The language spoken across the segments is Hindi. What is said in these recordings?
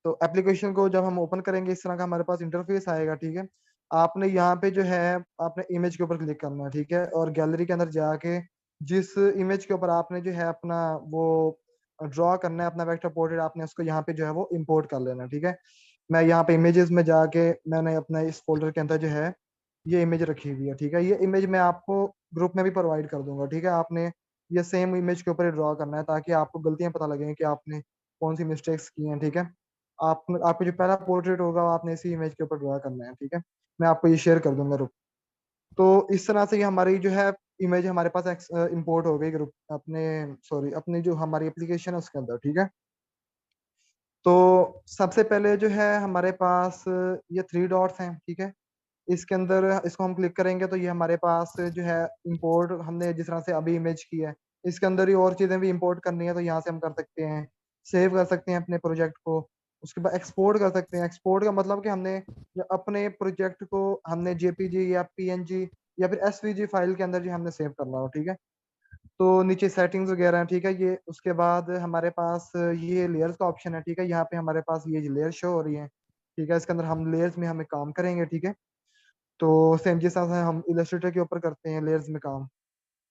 तो एप्लीकेशन को जब हम ओपन करेंगे इस तरह का हमारे पास इंटरफेस आएगा, ठीक है। आपने यहाँ पे जो है आपने इमेज के ऊपर क्लिक करना है, ठीक है, और गैलरी के अंदर जाके जिस इमेज के ऊपर आपने जो है अपना वो ड्रॉ करना है अपना वेक्टर पोर्ट्रेट, आपने उसको यहाँ पे जो है वो इंपोर्ट कर लेना है, ठीक है। मैं यहाँ पे इमेजेस में जाके मैंने अपना इस फोल्डर के अंदर जो है ये इमेज रखी हुई है, ठीक है। ये इमेज मैं आपको ग्रुप में भी प्रोवाइड कर दूंगा, ठीक है। आपने ये सेम इमेज के ऊपर ड्रॉ करना है ताकि आपको गलतियां पता लगें कि आपने कौन सी मिस्टेक्स की हैं, ठीक है। आप आपका जो पहला पोर्ट्रेट होगा वो आपने इसी इमेज के ऊपर ड्रॉ करना है, ठीक है। मैं आपको ये शेयर कर दूंगा। तो इस तरह से ये हमारी जो है इमेज हमारे पास इंपोर्ट हो गई ग्रुप अपने, सॉरी, अपनी जो हमारी एप्लीकेशन है उसके अंदर, ठीक है। तो सबसे पहले जो है हमारे पास ये थ्री डॉट्स हैं, ठीक है। इसके अंदर इसको हम क्लिक करेंगे तो ये हमारे पास जो है इंपोर्ट हमने जिस तरह से अभी इमेज की है, इसके अंदर ही और चीजें भी इंपोर्ट करनी है तो यहाँ से हम कर सकते हैं। सेव कर सकते हैं अपने प्रोजेक्ट को। उसके बाद एक्सपोर्ट कर सकते हैं। एक्सपोर्ट का मतलब कि हमने जो अपने प्रोजेक्ट को हमने जेपीजी या पीएनजी या फिर एसवीजी फाइल के अंदर जो हमने सेव करना हो, ठीक है। तो नीचे सेटिंग्स वगैरह हैं, ठीक है। ये उसके बाद हमारे पास ये लेयर्स का ऑप्शन है, ठीक है। यहाँ पे हमारे पास ये लेयर शो हो रही है, ठीक है। इसके अंदर हम लेयर्स में हमें काम करेंगे, ठीक है। तो सेम जिस तरह से हम इलस्ट्रेटर के ऊपर करते हैं लेयर्स में काम,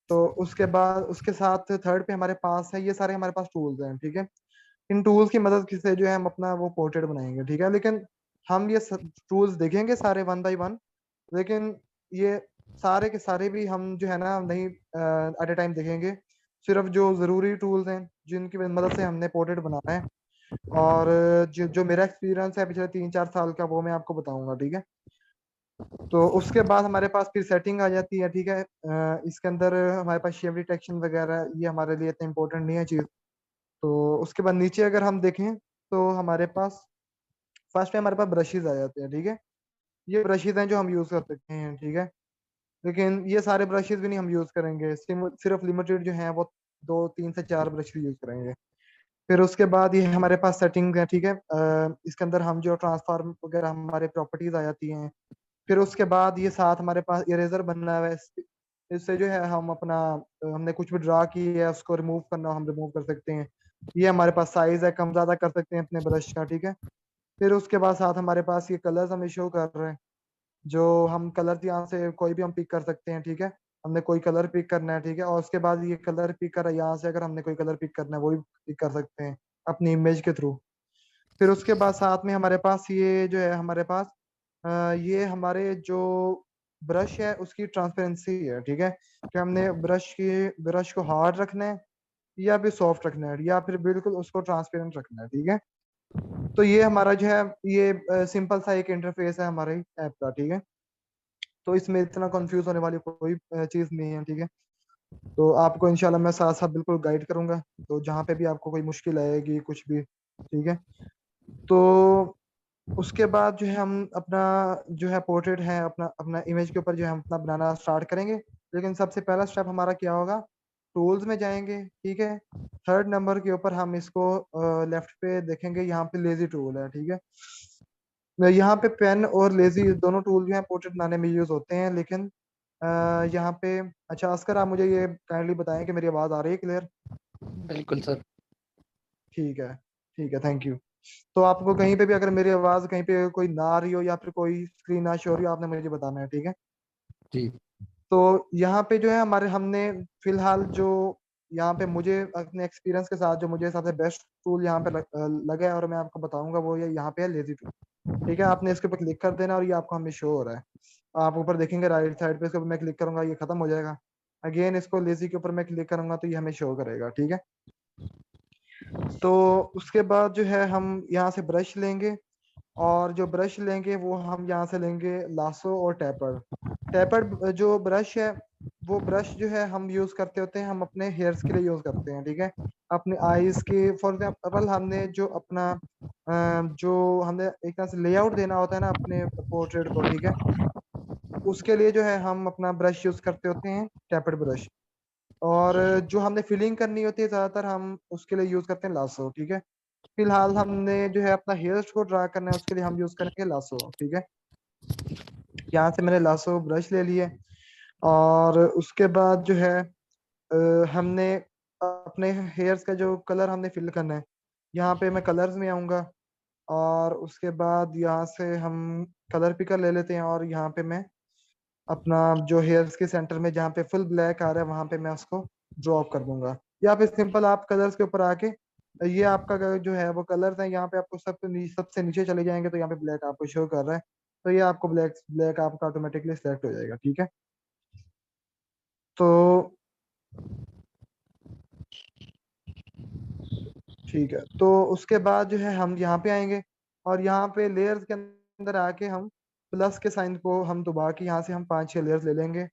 तो उसके बाद उसके साथ थर्ड पे हमारे पास है ये सारे हमारे पास टूल्स हैं, ठीक है। इन टूल्स की मदद से जो है हम अपना वो पोर्ट्रेट बनाएंगे, ठीक है। लेकिन हम ये टूल्स देखेंगे सारे वन बाय वन, लेकिन ये सारे के सारे भी हम जो है ना नहीं एट ए टाइम देखेंगे। सिर्फ जो जरूरी टूल्स हैं जिनकी मदद से हमने पोर्ट्रेट बनाना है, और जो जो मेरा एक्सपीरियंस है पिछले 3-4 साल का वो मैं आपको बताऊंगा, ठीक है। तो उसके बाद हमारे पास फिर सेटिंग आ जाती है, ठीक है। इसके अंदर हमारे पास शेप डिटेक्शन वगैरह ये हमारे लिए इतना इंपॉर्टेंट नहीं है चीज। तो उसके बाद नीचे अगर हम देखें तो हमारे पास फर्स्ट में हमारे पास ब्रशेज आ जाते हैं, ठीक है। ये ब्रशेज हैं जो हम यूज कर सकते हैं, ठीक है। लेकिन ये सारे ब्रशेज भी नहीं हम यूज करेंगे, सिर्फ लिमिटेड जो है वो 2-3 से 4 ब्रश यूज करेंगे। फिर उसके बाद ये हमारे पास सेटिंग है, ठीक है। इसके अंदर हम जो ट्रांसफॉर्म वगैरह हमारे प्रॉपर्टीज आ जाती हैं। फिर उसके बाद ये साथ हमारे पास इरेजर बनना है, इससे जो है हम अपना हमने कुछ भी ड्रा की है उसको रिमूव करना हो, हम रिमूव कर सकते हैं। ये हमारे पास साइज है, कम ज्यादा कर सकते हैं अपने ब्रश का, ठीक है। फिर उसके बाद साथ हमारे पास ये कलर्स हमें शो कर रहे हैं, जो हम कलर यहाँ से कोई भी हम पिक कर सकते हैं, ठीक है। हमने कोई कलर पिक करना है, ठीक है। और उसके बाद ये कलर पिक कर यहाँ से अगर हमने कोई कलर पिक करना है वो भी पिक कर सकते हैं अपनी इमेज के थ्रू। फिर उसके बाद साथ में हमारे पास ये जो है हमारे पास ये हमारे जो ब्रश है उसकी ट्रांसपेरेंसी है, ठीक है। कि हमने ब्रश को हार्ड रखना है या फिर सॉफ्ट रखना है या फिर बिल्कुल उसको ट्रांसपेरेंट रखना है, ठीक है। तो ये हमारा जो है ये सिंपल सा एक इंटरफेस है हमारे ऐप का, ठीक है। तो इसमें इतना कंफ्यूज होने वाली कोई चीज नहीं है, ठीक है। तो आपको इंशाल्लाह मैं साथ साथ बिल्कुल गाइड करूंगा, तो जहाँ पे भी आपको कोई मुश्किल आएगी कुछ भी, ठीक है। तो उसके बाद जो है हम अपना जो है पोर्ट्रेट है अपना अपना इमेज के ऊपर जो है हम अपना बनाना स्टार्ट करेंगे। लेकिन सबसे पहला स्टेप हमारा क्या होगा, टूल्स में जाएंगे, ठीक है। थर्ड नंबर के ऊपर हम इसको लेफ्ट पे देखेंगे, यहाँ पे लेजी टूल है, ठीक है। यहाँ पे पेन और लेजी दोनों टूल जो है पोर्ट्रेट बनाने में यूज होते हैं, लेकिन अ, यहाँ पे अच्छा अस्कर आप मुझे ये काइंडली बताएं कि मेरी आवाज आ रही है क्लियर? बिल्कुल सर। ठीक है, ठीक है, थैंक यू। तो आपको कहीं पे भी अगर मेरी आवाज कहीं पे कोई ना आ रही हो या फिर कोई स्क्रीन ना शो हो रही हो आपने मुझे बताना है, ठीक है। जी। तो यहाँ पे जो है हमारे हमने फिलहाल जो यहाँ पे मुझे अपने एक्सपीरियंस के साथ जो मुझे सबसे बेस्ट टूल यहाँ पे लगा है और मैं आपको बताऊंगा वो ये यहाँ पे है लेजी टूल, ठीक है। आपने इसके ऊपर क्लिक कर देना और ये आपको हमें शो हो रहा है। आप ऊपर देखेंगे राइट साइड पे, इसके ऊपर मैं क्लिक करूंगा ये खत्म हो जाएगा। अगेन इसको लेजी के ऊपर मैं क्लिक करूंगा तो ये हमें शो करेगा, ठीक है। तो उसके बाद जो है हम यहाँ से ब्रश लेंगे, और जो ब्रश लेंगे वो हम यहाँ से लेंगे लासो और टैपर्ड। टैपर्ड जो ब्रश है वो ब्रश जो है हम यूज करते होते हैं, हम अपने हेयर्स के लिए यूज करते हैं, ठीक है। अपने आईज के फॉर एग्जाम्पल हमने जो अपना जो हमने एक तरह से लेआउट देना होता है ना अपने पोर्ट्रेट को, ठीक है। उसके लिए जो है हम अपना ब्रश यूज करते होते हैं टैपर्ड ब्रश। और जो हमने फिलिंग करनी होती है ज्यादातर हम उसके लिए यूज करते हैं लासो, ठीक है। फिलहाल हमने जो है अपना हेयर्स को ड्रा करना है उसके लिए हम यूज करेंगे लासो, ठीक है। यहाँ से मैंने लासो ब्रश ले लिए, और उसके बाद जो है हमने अपने हेयर्स का जो कलर हमने फिल करना है, यहाँ पे मैं कलर्स में आऊंगा। और उसके बाद यहाँ से हम कलर पिकर ले लेते हैं और यहाँ पे मैं अपना जो हेयर्स के सेंटर में जहाँ पे फुल ब्लैक आ रहा है वहां पे मैं उसको ड्रॉप कर दूंगा। या फिर सिंपल आप कलर्स के ऊपर आके ये आपका जो है वो कलर्स है यहाँ पे आपको सबसे नीचे चले जाएंगे तो यहाँ पे ब्लैक आपको शो कर रहा है। तो ये आपको ब्लैक ब्लैक आपका ऑटोमेटिकली सिलेक्ट हो जाएगा। ठीक है, तो ठीक है, तो उसके बाद जो है हम यहाँ पे आएंगे और यहाँ पे लेयर्स के अंदर आके हम प्लस के साइन को हम दबा के यहाँ से हम 5-6 लेयर्स ले लेंगे।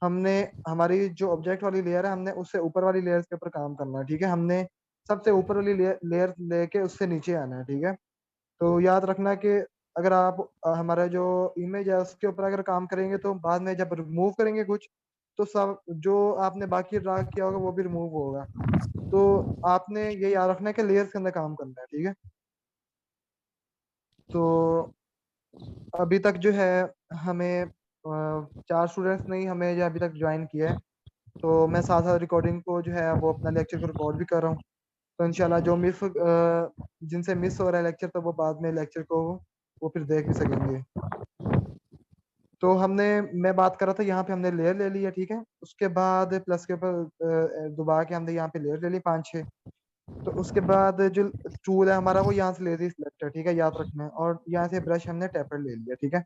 हमने हमारी जो ऑब्जेक्ट वाली लेयर है हमने उससे ऊपर वाली लेयर्स के ऊपर काम करना है। ठीक है, हमने सबसे ऊपर वाली लेयर लेके उससे नीचे आना है। ठीक है, तो याद रखना कि अगर आप हमारा जो इमेज है उसके ऊपर अगर काम करेंगे तो बाद में जब रिमूव करेंगे कुछ तो सब जो आपने बाकी ड्रा किया होगा वो भी रिमूव होगा। तो आपने ये याद रखना है कि लेयर्स के अंदर काम करना है। ठीक है, तो अभी तक जो है हमें 4 स्टूडेंट्स ने ही हमें जो अभी तक ज्वाइन किया है। तो मैं साथ साथ रिकॉर्डिंग को जो है वो अपना लेक्चर को रिकॉर्ड भी कर रहा हूँ। तो इंशाल्लाह जो जिनसे मिस हो रहा है लेक्चर तो वो बाद में लेक्चर को वो फिर देख भी सकेंगे। तो मैं बात कर रहा था यहाँ पे हमने लेयर ले ली है। ठीक है, उसके बाद प्लस के ऊपर दबा के हमने यहाँ पे लेयर ले ली 5-6। तो उसके बाद जो टूल है हमारा वो यहाँ से ले ली सिलेक्ट है। ठीक है, याद रखना है। और यहाँ से ब्रश हमने टेपर ले लिया। ठीक है,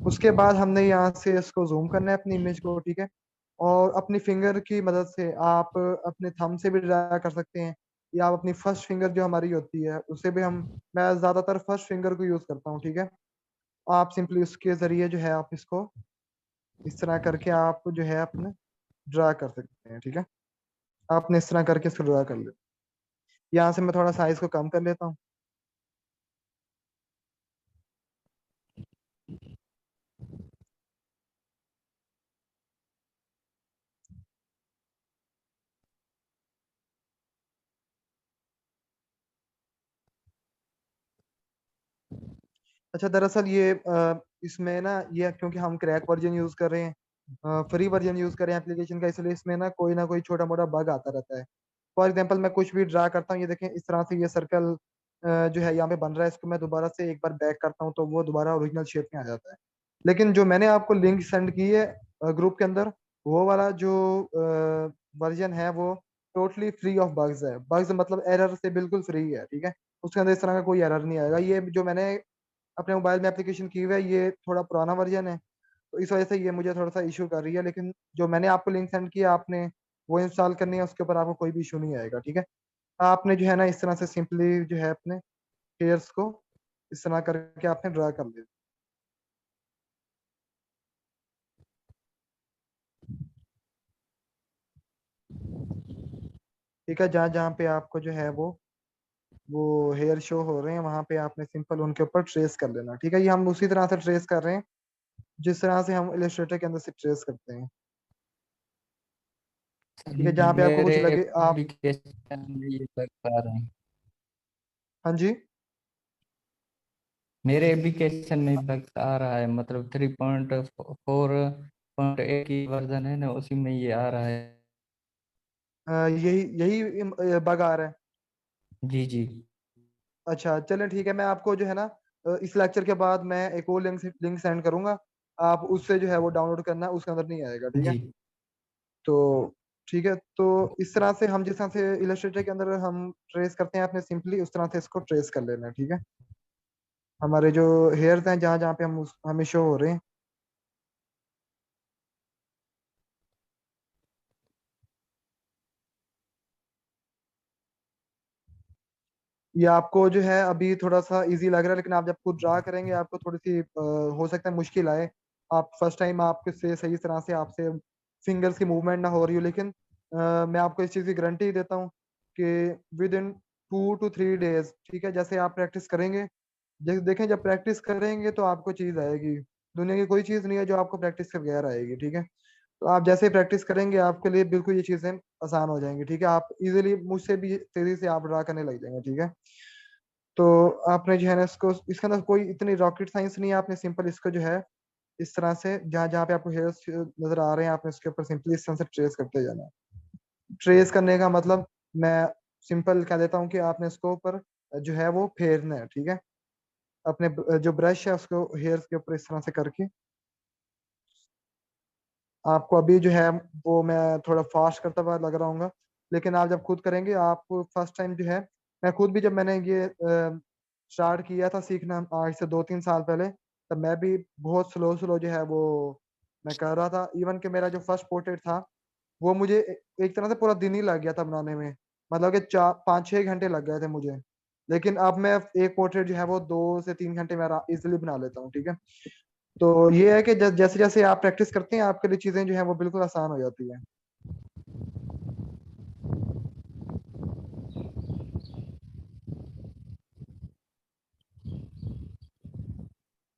उसके बाद हमने यहाँ से इसको जूम करना है अपनी इमेज को। ठीक है, और अपनी फिंगर की मदद से आप अपने थंब से भी ड्रा कर सकते हैं या आप अपनी फर्स्ट फिंगर जो हमारी होती है उससे भी हम मैं ज्यादातर फर्स्ट फिंगर को यूज करता हूँ। ठीक है, आप सिंपली उसके जरिए जो है आप इसको इस तरह करके आप जो है अपने ड्रा कर सकते हैं। ठीक है, आपने इस तरह करके इसको ड्रा कर लिया। यहाँ से मैं थोड़ा साइज को कम कर लेता हूँ। अच्छा, दरअसल ये इसमें ना ये क्योंकि हम क्रैक वर्जन यूज कर रहे हैं, फ्री वर्जन यूज कर रहे हैं एप्लीकेशन का, इसलिए इसमें ना कोई छोटा मोटा बग आता रहता है। फॉर एग्जाम्पल मैं कुछ भी ड्रा करता हूँ, ये देखें इस तरह से ये सर्कल जो है यहाँ पे बन रहा है, इसको मैं दोबारा से एक बार बैक करता हूँ तो वो दोबारा ओरिजिनल शेप में आ जाता है। लेकिन जो मैंने आपको लिंक सेंड की है ग्रुप के अंदर, वो वाला जो वर्जन है वो टोटली फ्री ऑफ बग्स है। बग्स मतलब एरर से बिल्कुल फ्री है। ठीक है, उसके अंदर इस तरह का कोई एरर नहीं आएगा। ये जो मैंने अपने मोबाइल में एप्लीकेशन की हुई है ये थोड़ा पुराना वर्जन है, तो इस वजह से ये मुझे थोड़ा सा इशू कर रही है। लेकिन जो मैंने आपको लिंक सेंड किया आपने वो इंस्टॉल करनी है, उसके ऊपर आपको कोई भी इशू नहीं आएगा। ठीक है, आपने जो है ना इस तरह से सिंपली जो है अपने हेयर्स को इस तरह करके आपने ड्रा कर लिया। ठीक है, जहाँ जहाँ पे आपको जो है वो हेयर शो हो रहे हैं वहां पे आपने सिंपल उनके ऊपर ट्रेस कर लेना। ठीक है, ये हम उसी तरह से ट्रेस कर रहे हैं जिस तरह से हम इलस्ट्रेटर के अंदर से ट्रेस करते हैं। सर ठीक है, जहाँ पे आपको मेरे कुछ लगे आप। एप्लीकेशन में ये बता रहे हैं। हाँ जी। मेरे एप्लीकेशन में बग आ रहा है, मतलब 3.4.8 की वर्जन है ना, उसी में ये आ रहा है। यही यही बग आ रहा है। जी जी। अच्छा चलें, ठीक है, मैं आपको जो है ना इस लेक्चर के बाद मैं एक और लिंक सेंड करूंगा, आप उससे जो है वो डाउनलोड करना, उसके अंदर नहीं आएगा। ठीक है, जी तो ठीक है, तो इस तरह से हम जिस तरह से इलस्ट्रेटर के अंदर हम ट्रेस करते हैं आपने सिंपली उस तरह से इसको ट्रेस कर लेना है। ठीक है, हमारे जो हेयर्स हैं जहाँ जहाँ पे हमें शो हो रहे हैं, ये आपको जो है अभी थोड़ा सा इजी लग रहा है, लेकिन आप जब खुद ड्रा करेंगे आपको थोड़ी सी हो सकता है मुश्किल आए। आप फर्स्ट टाइम आपके से सही तरह से आपसे फिंगर्स की मूवमेंट ना हो रही हो, लेकिन मैं आपको इस चीज़ की गारंटी देता हूँ कि विद इन 2 to 3 days, ठीक है, जैसे आप प्रैक्टिस करेंगे, जैसे देखें जब प्रैक्टिस करेंगे तो आपको चीज़ आएगी। दुनिया की कोई चीज़ नहीं है जो आपको प्रैक्टिस के बगैर आएगी। ठीक है, तो आप जैसे ही प्रैक्टिस करेंगे आपके लिए बिल्कुल ये चीज़ें आसान हो जाएंगी। ठीक है, आप इजीली मुझसे भी तेजी से आप ड्रा करने लग जाएंगे। ठीक है, तो आपने जो है ना इसको इसके अंदर कोई इतनी रॉकेट साइंस नहीं है, आपने सिंपल इसको जो है इस तरह से जहाँ जहाँ पे आपको हेयर्स नजर आ रहे हैं आपने इसके ऊपर सिंपली इस तरह से ट्रेस करते जाना है। ट्रेस करने का मतलब मैं सिंपल कह देता हूँ कि आपने इसको ऊपर जो है वो फेरना है। ठीक है, अपने जो ब्रश है उसको हेयर्स के ऊपर इस तरह से करके आपको अभी जो है वो मैं थोड़ा फास्ट करता हुआ लग रहा हूँ, लेकिन आप जब खुद करेंगे आप फर्स्ट टाइम जो है, मैं खुद भी जब मैंने ये स्टार्ट किया था सीखना आज से 2-3 साल पहले, तब मैं भी बहुत स्लो स्लो जो है वो मैं कर रहा था। इवन कि मेरा जो फर्स्ट पोर्ट्रेट था वो मुझे एक तरह से पूरा दिन ही लग गया था बनाने में, मतलब कि 4-5-6 घंटे लग गए थे मुझे। लेकिन अब मैं एक पोर्ट्रेट जो है वो 2 से 3 घंटे में इजिली बना लेता हूँ, ठीक है। तो ये है कि जैसे जैसे आप प्रैक्टिस करते हैं आपके लिए चीजें जो है वो बिल्कुल आसान हो जाती है।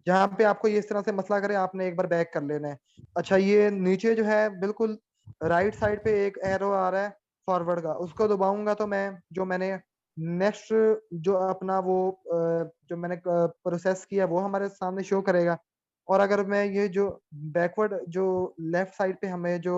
जहाँ पे आपको ये इस तरह से मसला करे आपने एक बार बैक कर लेना है। अच्छा, ये नीचे जो है बिल्कुल राइट साइड पे एक एरो आ रहा है फॉरवर्ड का, उसको दबाऊंगा तो मैं जो मैंने नेक्स्ट जो अपना वो जो मैंने प्रोसेस किया वो हमारे सामने शो करेगा। और अगर मैं ये जो बैकवर्ड जो लेफ्ट साइड पे हमें जो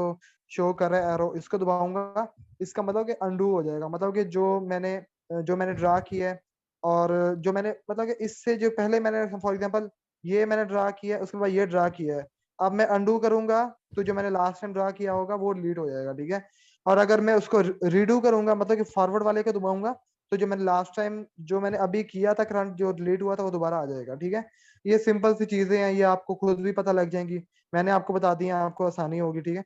शो कर रहा है एरो, इसको दबाऊंगा, इसका मतलब कि अंडू हो जाएगा, मतलब कि जो मैंने ड्रा किया है और जो मैंने मतलब कि इससे जो पहले मैंने फॉर एग्जांपल ये मैंने ड्रा किया है, उसके बाद ये ड्रा किया है, अब मैं अंडू करूंगा तो जो मैंने लास्ट टाइम ड्रा किया होगा वो डिलीट हो जाएगा, ठीक है। और अगर मैं उसको रीडू करूंगा, मतलब कि फॉरवर्ड वाले को दबाऊंगा, तो जो मैंने लास्ट टाइम जो मैंने अभी किया था करंट जो डिलीट हुआ था वो दोबारा आ जाएगा, ठीक है। ये सिंपल सी चीजें हैं, ये आपको खुद भी पता लग जाएंगी, मैंने आपको बता दी है, आपको आसानी होगी, ठीक है।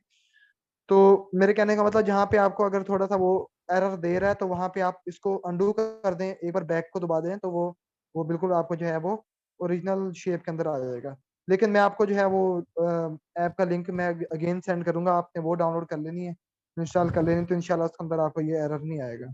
तो मेरे कहने का मतलब जहाँ पे आपको अगर थोड़ा सा वो एरर दे रहा है तो वहां पे आप इसको अंडू कर दें, एक बार बैक को दबा दें, तो वो बिल्कुल आपको जो है वो ओरिजिनल शेप के अंदर आ जाएगा। लेकिन मैं आपको जो है वो ऐप का लिंक मैं अगेन सेंड करूंगा, आपने वो डाउनलोड कर लेनी है, इंस्टॉल कर लेनी है, तो इंशाल्लाह उसके अंदर आपको ये एरर नहीं आएगा।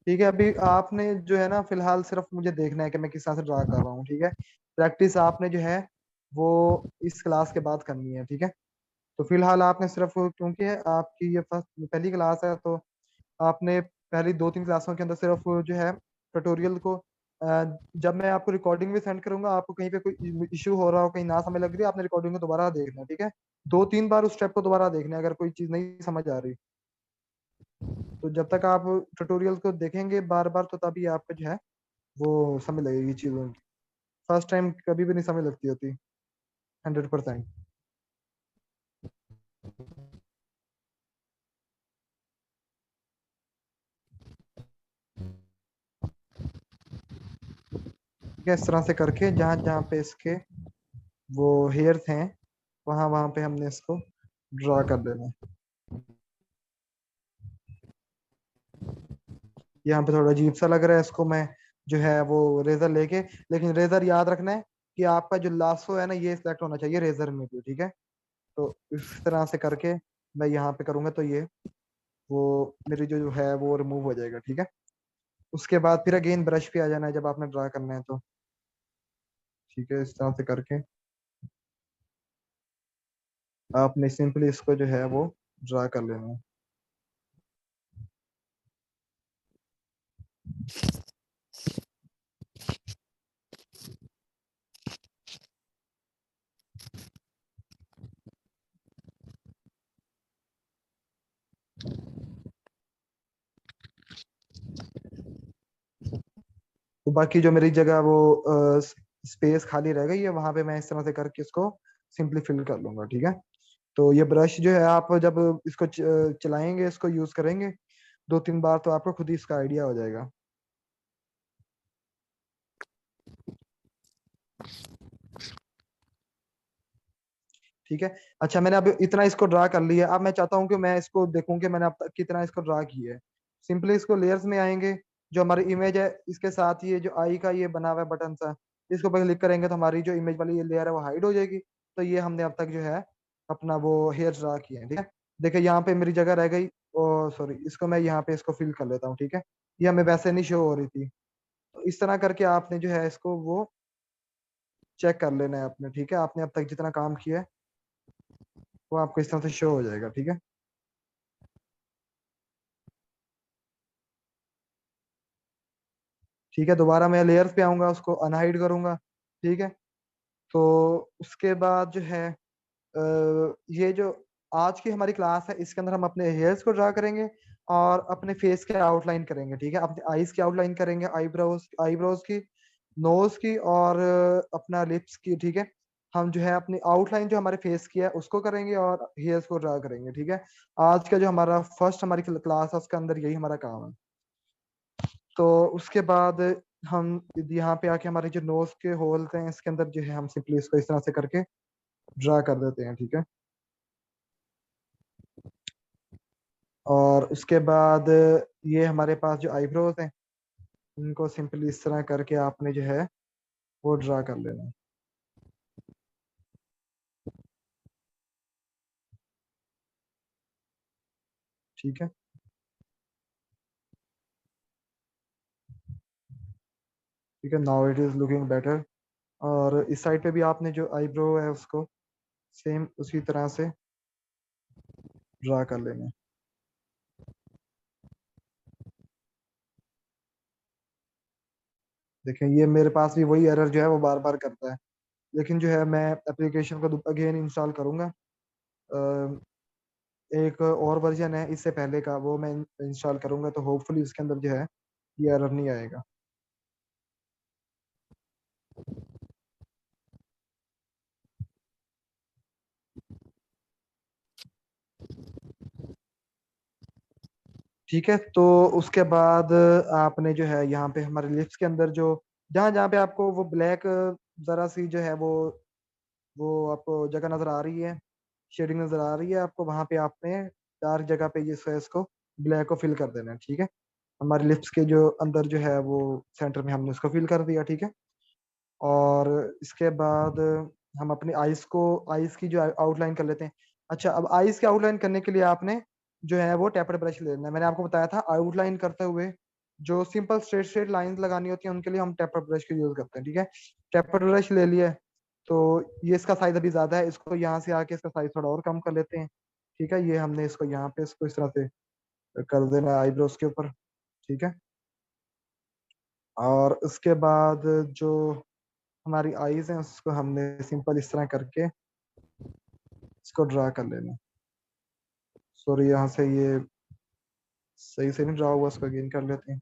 ठीक है, अभी आपने जो है ना फिलहाल सिर्फ मुझे देखना है कि मैं किस तरह से ड्रा कर रहा हूँ, ठीक है। प्रैक्टिस आपने जो है वो इस क्लास के बाद करनी है, ठीक है। तो फिलहाल आपने सिर्फ, क्योंकि आपकी ये फर्स्ट पहली क्लास है, तो आपने पहली 2-3 क्लासों के अंदर सिर्फ जो है ट्यूटोरियल को जब मैं आपको रिकॉर्डिंग भी सेंड करूंगा, आपको कहीं पे कोई इशू हो रहा हो, कहीं ना समझ लग रही है, आपने रिकॉर्डिंग को दोबारा देखना है, ठीक है। 2-3 बार उस स्टेप को दोबारा देखना है अगर कोई चीज नहीं समझ आ रही। तो जब तक आप ट्यूटोरियल को देखेंगे बार बार, तो तभी आपको जो है वो समझ लगेगी चीजों की। फर्स्ट टाइम कभी भी नहीं समझ लगती होती 100%। ठीक है, इस तरह से करके जहाँ जहाँ पे इसके वो हेयर्स हैं वहां वहां पे हमने इसको ड्रा कर लेना है। यहाँ पे थोड़ा अजीब सा लग रहा है, इसको मैं जो है वो रेजर लेके, लेकिन रेजर याद रखना है कि आपका जो लासो है ना ये सिलेक्ट होना चाहिए रेजर में भी, ठीक है। तो इस तरह से करके मैं यहाँ पे करूंगा तो ये वो मेरी जो है वो रिमूव हो जाएगा, ठीक है। उसके बाद फिर अगेन ब्रश पे आ जाना है जब आपने ड्रा करना है तो, ठीक है। इस तरह से करके आपने सिंपली इसको जो है वो ड्रा कर लेना है। तो बाकी जो मेरी जगह वो स्पेस खाली रह गई है वहां पे मैं इस तरह से करके इसको सिंपली फिल कर लूंगा, ठीक है। तो ये ब्रश जो है आप जब इसको चलाएंगे, इसको यूज करेंगे 2-3 बार, तो आपको खुद ही इसका आइडिया हो जाएगा। ठीक है। अच्छा, मैंने अब इतना इसको ड्रा कर लिया, अब मैं चाहता हूँ कि मैं इसको देखूं कि मैंने अब तक कितना इसको ड्रा किया है। सिंपली इसको लेयर्स में आएंगे, जो हमारी इमेज है इसके साथ ये जो आई का ये बना हुआ है बटन सा, इसको पर क्लिक करेंगे तो हमारी जो इमेज वाली ये लेयर है वो हाइड हो जाएगी। तो ये हमने अब तक जो है अपना वो हेयर ड्रा किए हैं, ठीक है। देखिए यहाँ पे मेरी जगह रह गई ओ सॉरी, इसको मैं यहाँ पे इसको फिल कर लेता हूँ, ठीक है। ये हमें वैसे नहीं शो हो रही थी। तो इस तरह करके आपने जो है इसको वो चेक कर लेना है आपने, ठीक है। आपने अब तक जितना काम किया है वो आपको इस तरह से शो हो जाएगा, ठीक है। ठीक है, दोबारा मैं लेयर्स पे आऊंगा, उसको अनहाइड करूंगा, ठीक है। तो उसके बाद जो है ये जो आज की हमारी क्लास है, इसके अंदर हम अपने हेयर्स को ड्रा करेंगे और अपने फेस के आउटलाइन करेंगे, ठीक है। अपने आईज की आउटलाइन करेंगे, आईब्रोज आईब्रोज की, नोज की और अपना लिप्स की, ठीक है। हम जो है अपनी आउटलाइन जो हमारे फेस की है उसको करेंगे और हेयर्स को ड्रा करेंगे, ठीक है। आज का जो हमारा फर्स्ट हमारी क्लास है उसके अंदर यही हमारा काम है। तो उसके बाद हम यहाँ पे आके हमारे जो नोज के होल्स हैं इसके अंदर जो है हम सिंपली इसको इस तरह से करके ड्रा कर देते हैं, ठीक है। और उसके बाद ये हमारे पास जो आईब्रोज हैं इनको सिंपली इस तरह करके आपने जो है वो ड्रा कर लेना है, ठीक है। ठीक है, now it is looking better. और इस साइड पे भी आपने जो आईब्रो है उसको सेम उसी तरह से ड्रा कर लेना है। देखें, ये मेरे पास भी वही एरर जो है वो बार बार करता है, लेकिन जो है मैं एप्लीकेशन को अगेन इंस्टॉल करूंगा। एक और वर्जन है इससे पहले का, वो मैं इंस्टॉल करूंगा, तो होपफुली इसके अंदर जो है ये एरर नहीं आएगा। ठीक है, तो उसके बाद आपने जो है यहाँ पे हमारे लिप्स के अंदर जो जहाँ जहाँ पे आपको वो ब्लैक जरा सी जो है वो आपको जगह नजर आ रही है, शेडिंग नजर आ रही है आपको, वहां पे आपने डार्क जगह पे ये फेस को ब्लैक को फिल कर देना है, ठीक है। हमारे लिप्स के जो अंदर जो है वो सेंटर में हमने उसको फिल कर दिया, ठीक है। और इसके बाद हम अपनी आइस को, आइस की जो आउटलाइन कर लेते हैं। अच्छा, अब आइस की आउटलाइन करने के लिए आपने जो है वो टेपर्ड ब्रश लेना है। मैंने आपको बताया था आउटलाइन करते हुए जो सिंपल स्ट्रेट स्ट्रेट लाइंस लगानी होती हैं उनके लिए हम टेपर्ड ब्रश का यूज करते हैं, ठीक है। टेपर्ड ब्रश ले लिया है, तो ये इसका साइज अभी ज्यादा है, इसको यहाँ से आके इसका साइज थोड़ा और कम कर लेते हैं, ठीक है। ये हमने इसको यहाँ पे इसको इस तरह से कर देना है आईब्रोज के ऊपर, ठीक है। और उसके बाद जो हमारी आईज हैं उसको हमने सिंपल इस तरह करके इसको ड्रा कर लेना। सॉरी, यहाँ से ये सही से नहीं ड्रा हुआ, इसको अगेन कर लेते हैं,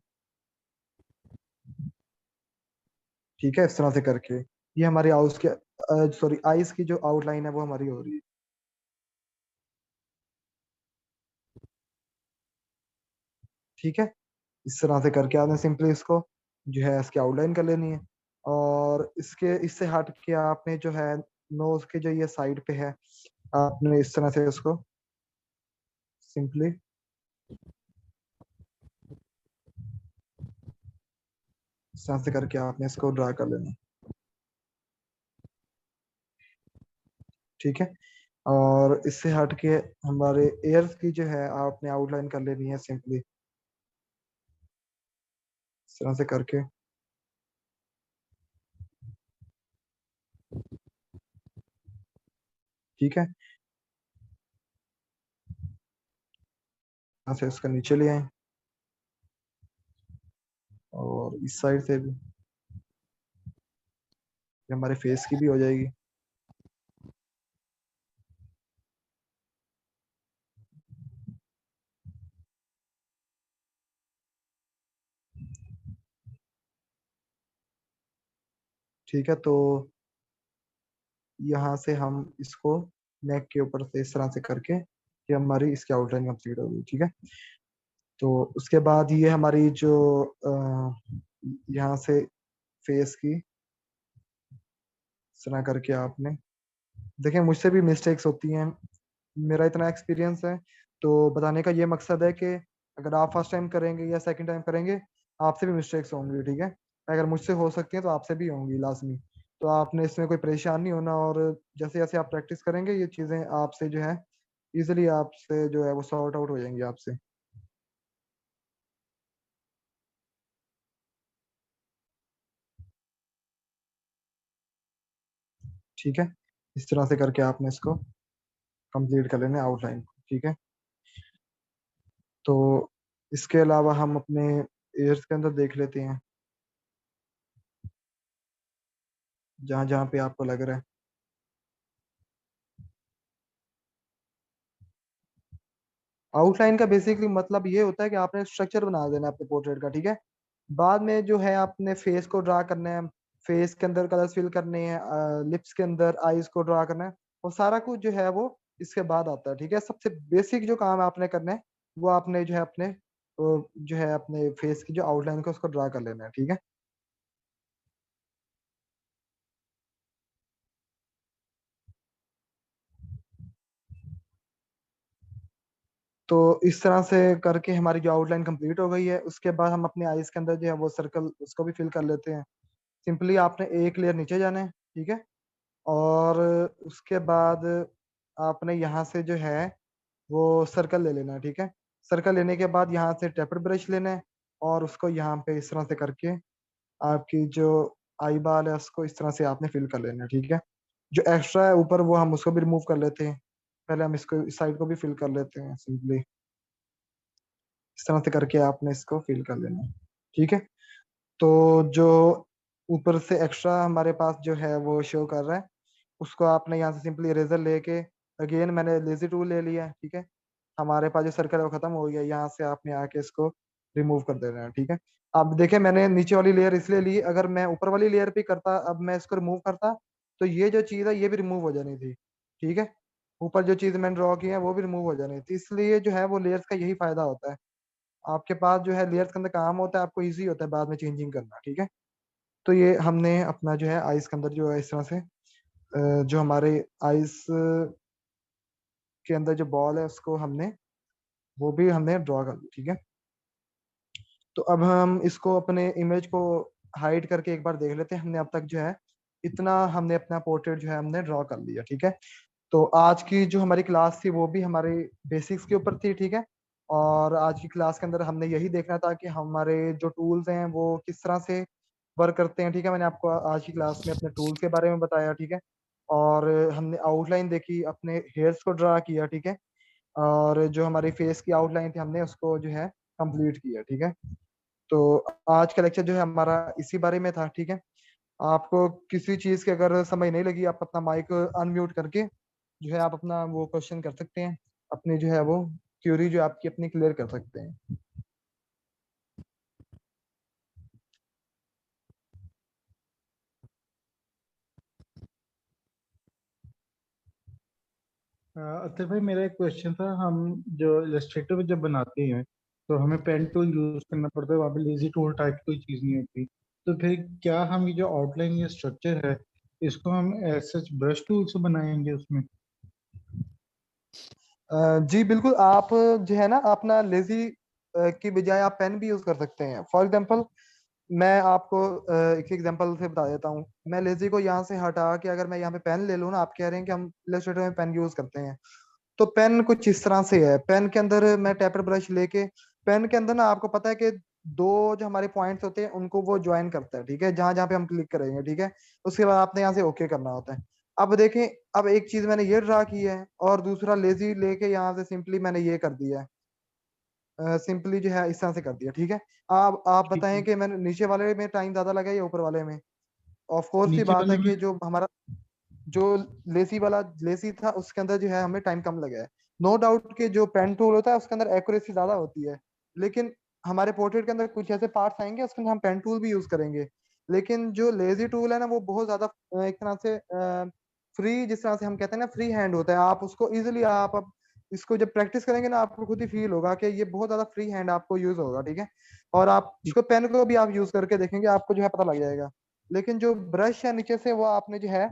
ठीक है। इस तरह से करके ये हमारी आउस के सॉरी आईज की जो आउटलाइन है वो हमारी हो रही है, ठीक है। इस तरह से करके आपने सिंपली इसको जो है इसकी आउटलाइन कर लेनी है। और इसके इससे हट के आपने जो है नोज के जो ये साइड पे है आपने इस तरह से इसको सिंपली इस तरह से करके आपने इसको ड्रा कर लेना, ठीक है। और इससे हट के हमारे एयर्स की जो है आपने आउटलाइन कर लेनी है सिंपली इस तरह से करके, ठीक है। यहाँ से इसका नीचे ले आए और इस साइड से भी ये हमारे फेस की भी हो जाएगी, ठीक है। तो यहाँ से हम इसको नेक के ऊपर से इस तरह से करके ये हमारी इसकी आउटलाइन कंप्लीट होगी, ठीक है। तो उसके बाद ये हमारी जो यहाँ से फेस की इस तरह करके आपने देखें, मुझसे भी मिस्टेक्स होती हैं, मेरा इतना एक्सपीरियंस है। तो बताने का ये मकसद है कि अगर आप फर्स्ट टाइम करेंगे या सेकंड टाइम करेंगे आपसे भी मिस्टेक्स होंगी, ठीक है। अगर मुझसे हो सकती हैं तो आपसे भी होंगी लाजमी। तो आपने इसमें कोई परेशान नहीं होना, और जैसे जैसे आप प्रैक्टिस करेंगे ये चीज़ें आपसे जो है इजिली आपसे जो है वो सॉर्ट आउट हो जाएंगे आपसे। ठीक है, इस तरह से करके आपने इसको कंप्लीट कर लेना आउटलाइन को। ठीक है, तो इसके अलावा हम अपने एयर्स के अंदर देख लेते हैं, जहां जहां पे आपको लग रहा है। आउटलाइन का बेसिकली मतलब ये होता है कि आपने स्ट्रक्चर बना देना है अपने पोर्ट्रेट का। ठीक है, बाद में जो है आपने फेस को ड्रा करना है, फेस के अंदर कलर्स फिल करने हैं, लिप्स के अंदर आईज को ड्रा करना है, और सारा कुछ जो है वो इसके बाद आता है। ठीक है, सबसे बेसिक जो काम आपने करना है वो आपने जो है अपने जो है अपने फेस की जो आउटलाइन को उसको ड्रा कर लेना है। ठीक है, तो इस तरह से करके हमारी जो आउटलाइन कंप्लीट हो गई है, उसके बाद हम अपने आईज के अंदर जो है वो सर्कल उसको भी फिल कर लेते हैं। सिंपली आपने एक लेयर नीचे जाना है। ठीक है, और उसके बाद आपने यहाँ से जो है वो सर्कल ले लेना है। ठीक है, सर्कल लेने के बाद यहाँ से टेपर ब्रश लेना है, और उसको यहाँ पे इस तरह से करके आपकी जो आई बाल है उसको इस तरह से आपने फिल कर लेना है। ठीक है, जो एक्स्ट्रा है ऊपर वो हम उसको भी रिमूव कर लेते हैं। पहले हम इसको इस साइड को भी फिल कर लेते हैं सिंपली। इस तरह से करके आपने इसको फिल कर लेना है। ठीक है, तो जो ऊपर से एक्स्ट्रा हमारे पास जो है वो शो कर रहा है, उसको आपने यहाँ से सिंपली इरेजर लेके, अगेन मैंने लेजी टूल ले लिया है। ठीक है, हमारे पास जो सर्कल है वो खत्म हो गया, यहाँ से आपने आके इसको रिमूव कर देना है। ठीक है, अब देखें मैंने नीचे वाली लेयर इसलिए ली, अगर मैं ऊपर वाली लेयर पे करता, अब मैं इसको रिमूव करता, तो ये जो चीज़ है ये भी रिमूव हो जानी थी। ठीक है, ऊपर जो चीज़ मैंने ड्रॉ की है वो भी रिमूव हो जानी थी, इसलिए जो है वो लेयर्स का यही फायदा होता है। आपके पास जो है लेयर्स के अंदर काम होता है, आपको ईजी होता है बाद में चेंजिंग करना। ठीक है, तो ये हमने अपना जो है आइस के अंदर जो है इस तरह से जो हमारे आइस के अंदर जो बॉल है उसको हमने वो भी हमने ड्रॉ कर दी। ठीक है, तो अब हम इसको अपने इमेज को हाइड करके एक बार देख लेते हैं, हमने अब तक जो है इतना हमने अपना पोर्ट्रेट जो है हमने ड्रॉ कर लिया। ठीक है, तो आज की जो हमारी क्लास थी वो भी हमारे बेसिक्स के ऊपर थी। ठीक है, और आज की क्लास के अंदर हमने यही देखना था कि हमारे जो टूल्स हैं वो किस तरह से वर्क करते हैं। ठीक है, मैंने आपको आज की क्लास में अपने टूल्स के बारे में बताया। ठीक है, और हमने आउटलाइन देखी, अपने हेयर्स को ड्रा किया। ठीक है, और जो हमारी फेस की आउटलाइन थी हमने उसको जो है कंप्लीट किया। ठीक है, तो आज का लेक्चर जो है हमारा इसी बारे में था। ठीक है, आपको किसी चीज की अगर समझ नहीं लगी, आप अपना माइक अनम्यूट करके जो है आप अपना वो क्वेश्चन कर सकते हैं, अपनी जो है वो क्यूरी जो आपकी अपनी क्लियर कर सकते हैं। अतर भाई, मेरा एक क्वेश्चन था। हम जो इलस्ट्रेटर जब बनाते हैं तो हमें पेन टूल यूज करना पड़ता है, वहाँ पे लेजी टूल टाइप कोई चीज़ नहीं होती। तो फिर क्या हम ये जो आउटलाइन या स्ट्रक्चर है इसको हम सच ब्रश टूल से बनाएंगे उसमें? जी बिल्कुल, आप जो है ना अपना लेजी की बजाय आप पेन भी यूज कर सकते हैं। फॉर एग्जांपल मैं आपको एक एग्जांपल से बता देता हूँ। मैं लेजी को यहाँ से हटा के अगर मैं यहाँ पे पेन ले लूँ ना, आप कह रहे हैं कि हम इलस्ट्रेटर में पेन यूज करते हैं, तो पेन कुछ इस तरह से है। पेन के अंदर मैं टेपर ब्रश लेके, पेन के अंदर ना आपको पता है कि दो जो हमारे पॉइंट्स होते हैं उनको वो ज्वाइन करता है। ठीक है, जहां जहां पे हम क्लिक करेंगे। ठीक है, उसके बाद आपने यहाँ से ओके करना होता है। अब देखें, अब एक चीज मैंने ये ड्रा की है और दूसरा लेजी लेके यहाँ से सिंपली मैंने ये कर दिया है, सिंपली जो है इस तरह से कर दिया। ठीक है, अब आप ठीक बताएं है। कि मैंने नीचे वाले में टाइम ज्यादा लगा या ऊपर वाले में। ऑफ कोर्स की नीचे बात वाले है में। कि जो हमारा जो लेसी वाला लेसी था उसके अंदर जो है हमें टाइम कम लगा है। नो डाउट कि जो पेन टूल होता है उसके अंदर एक्यूरेसी ज्यादा होती है, लेकिन हमारे पोर्ट्रेट के अंदर कुछ ऐसे पार्ट्स आएंगे उसके अंदर हम पेन टूल भी यूज करेंगे। लेकिन जो लेजी टूल है ना वो बहुत ज्यादा एक तरह से फ्री, जिस तरह से हम कहते हैं ना फ्री हैंड होता है। आप उसको इजिली आप अब इसको जब प्रैक्टिस करेंगे ना आपको खुद ही फील होगा कि ये बहुत ज्यादा फ्री हैंड आपको यूज होगा। ठीक है, और आप ठीक। इसको पेन को भी आप यूज करके देखेंगे आपको जो है पता लग जाएगा। लेकिन जो ब्रश है नीचे से वो आपने जो है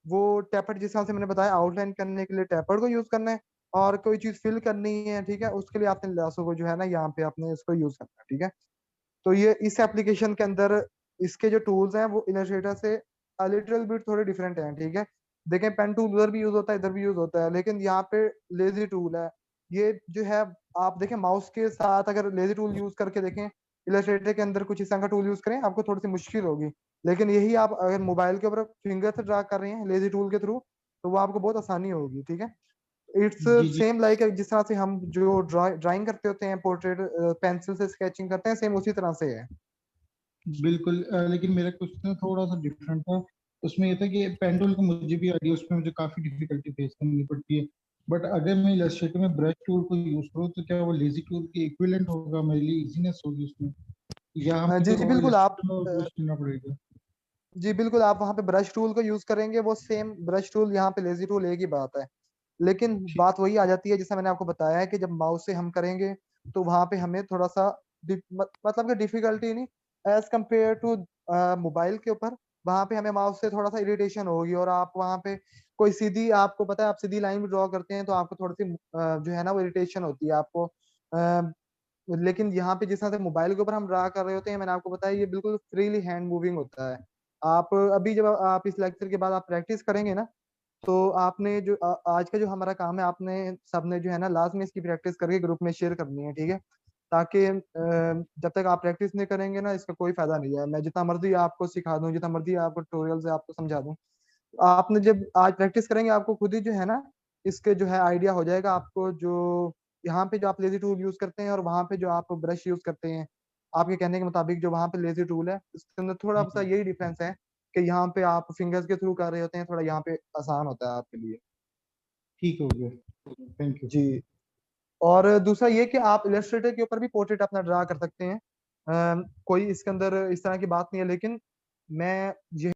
वो टैपर्ड, जिस तरह से मैंने बताया आउटलाइन करने के लिए टैपर्ड को यूज करना है, और कोई चीज फिल करनी है ठीक है उसके लिए आपने लासो को जो है ना यहाँ पे आपने इसको यूज करना है। ठीक है, तो ये इस एप्लीकेशन के अंदर इसके जो टूल्स हैं वो इलस्ट्रेटर से लिटिल बिट थोड़े डिफरेंट हैं। ठीक है, देखें पेन टूल उधर भी यूज होता है, इधर भी यूज होता है, लेकिन यहाँ पे लेजी टूल है। ये जो है, आप देखें माउस के साथ अगर लेजी टूल यूज करके देखें, इलस्ट्रेटर के अंदर कुछ इस तरह का टूल यूज करें, आपको थोड़ी सी मुश्किल होगी। लेकिन यही आप अगर मोबाइल के ऊपर फिंगर से ड्रा कर रहे हैं लेजी टूल के थ्रू, तो वो आपको बहुत आसानी होगी। ठीक है, इट्स जी जी सेम लाइक जिस तरह से हम जो ड्राइंग करते होते हैं, पोर्ट्रेट पेंसिल से स्केचिंग करते हैं, सेम उसी तरह से है। बिल्कुल। लेकिन मेरा क्वेश्चन थोड़ा सा डिफरेंट था। उसमें ये था कि पेन टूल का मुझे भी आइडिया, उसमें मुझे काफी डिफिकल्टी फेस करनी पड़ती है। बट अगर मैं इलस्ट्रेटर में ब्रश टूल को यूज करूँ तो क्या वो लेजी टूल के इक्विवेलेंट होगा, मेरे लिए इजीनेस होगी उसमें, या हमें जी तो बिल्कुल, आप इलस्ट्रेटर में यूज करना पड़ेगा? जी बिल्कुल, आप वहाँ पे ब्रश टूल को यूज करेंगे, वो सेम ब्रश टूल यहाँ पे लेजी टूल एक ही बात है। लेकिन ठीक। बात वही आ जाती है जैसा मैंने आपको बताया है कि जब माउस से हम करेंगे तो वहां पे हमें थोड़ा सा मतलब कि डिफिकल्टी नहीं, एज कम्पेयर टू मोबाइल के ऊपर, वहां पे हमें माउस से थोड़ा सा इरिटेशन होगी। और आप वहां पे कोई सीधी, आपको पता है आप सीधी लाइन भी ड्रॉ करते हैं तो आपको थोड़ी सी जो है ना वो इरिटेशन होती है आपको। लेकिन यहाँ पे जिस तरह से मोबाइल के ऊपर हम ड्रा कर रहे होते हैं, मैंने आपको बताया ये बिल्कुल फ्रीली हैंड मूविंग होता है। आप अभी जब आप इस लेक्चर के बाद आप प्रैक्टिस करेंगे ना, तो आपने जो आज का जो हमारा काम है, आपने सबने जो है ना लास्ट में इसकी प्रैक्टिस करके ग्रुप में शेयर करनी है। ठीक है, ताकि जब तक आप प्रैक्टिस नहीं करेंगे ना, इसका कोई फायदा नहीं है। मैं जितना मर्जी आपको सिखा दूं, जितना मर्जी आपको ट्यूटोरियल से आपको समझा दूं, आपने जब आज प्रैक्टिस करेंगे आपको खुद ही जो है ना इसके जो है आइडिया हो जाएगा आपको। जो यहाँ पे जो आप लेजी टूल यूज करते हैं और वहां पे जो आप ब्रश यूज करते हैं, आपके कहने के मुताबिक जो वहां पे लेजी टूल है उसके अंदर थोड़ा जी सा जी। यही डिफरेंस है कि यहाँ पे आप फिंगर्स के थ्रू कर रहे होते हैं, थोड़ा यहाँ पे आसान होता है आपके लिए। ठीक हो गया। Thank you. जी, और दूसरा ये कि आप इलस्ट्रेटर के ऊपर भी पोर्ट्रेट अपना ड्रा कर सकते हैं। कोई इसके अंदर इस तरह की बात नहीं है, लेकिन मैं ये